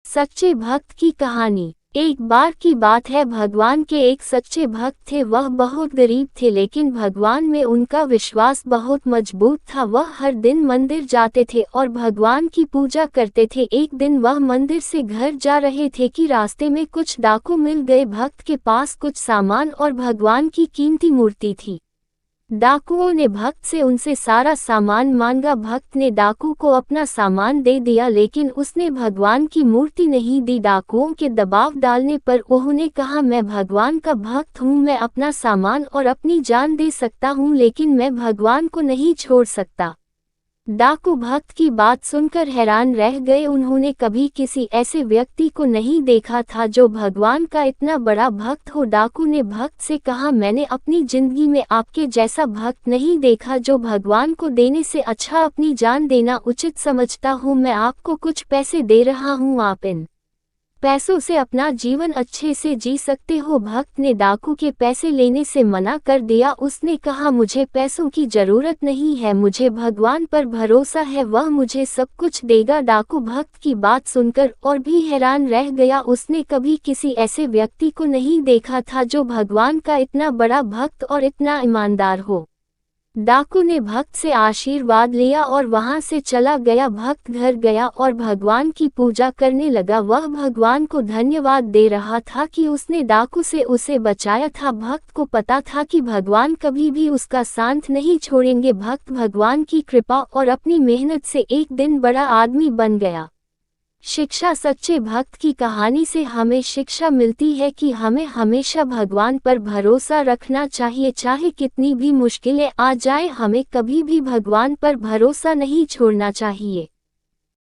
सच्चे भक्त की कहानी। एक बार की बात है, भगवान के एक सच्चे भक्त थे। वह बहुत गरीब थे, लेकिन भगवान में उनका विश्वास बहुत मजबूत था। वह हर दिन मंदिर जाते थे और भगवान की पूजा करते थे। एक दिन वह मंदिर से घर जा रहे थे कि रास्ते में कुछ डाकू मिल गए। भक्त के पास कुछ सामान और भगवान की कीमती मूर्ति थी। डाकुओं ने भक्त से उनसे सारा सामान मांगा। भक्त ने डाकू को अपना सामान दे दिया, लेकिन उसने भगवान की मूर्ति नहीं दी। डाकुओं के दबाव डालने पर उन्होंने कहा, मैं भगवान का भक्त हूँ, मैं अपना सामान और अपनी जान दे सकता हूँ, लेकिन मैं भगवान को नहीं छोड़ सकता। डाकू भक्त की बात सुनकर हैरान रह गए। उन्होंने कभी किसी ऐसे व्यक्ति को नहीं देखा था जो भगवान का इतना बड़ा भक्त हो। डाकू ने भक्त से कहा, मैंने अपनी जिंदगी में आपके जैसा भक्त नहीं देखा जो भगवान को देने से अच्छा अपनी जान देना उचित समझता हूँ। मैं आपको कुछ पैसे दे रहा हूँ, आप इन पैसों से अपना जीवन अच्छे से जी सकते हो। भक्त ने डाकू के पैसे लेने से मना कर दिया। उसने कहा, मुझे पैसों की जरूरत नहीं है, मुझे भगवान पर भरोसा है, वह मुझे सब कुछ देगा। डाकू भक्त की बात सुनकर और भी हैरान रह गया। उसने कभी किसी ऐसे व्यक्ति को नहीं देखा था जो भगवान का इतना बड़ा भक्त और इतना ईमानदार हो। डाकू ने भक्त से आशीर्वाद लिया और वहां से चला गया। भक्त घर गया और भगवान की पूजा करने लगा। वह भगवान को धन्यवाद दे रहा था कि उसने डाकू से उसे बचाया था। भक्त को पता था कि भगवान कभी भी उसका साथ नहीं छोड़ेंगे। भक्त भगवान की कृपा और अपनी मेहनत से एक दिन बड़ा आदमी बन गया। शिक्षा। सच्चे भक्त की कहानी से हमें शिक्षा मिलती है कि हमें हमेशा भगवान पर भरोसा रखना चाहिए। चाहे कितनी भी मुश्किलें आ जाए, हमें कभी भी भगवान पर भरोसा नहीं छोड़ना चाहिए।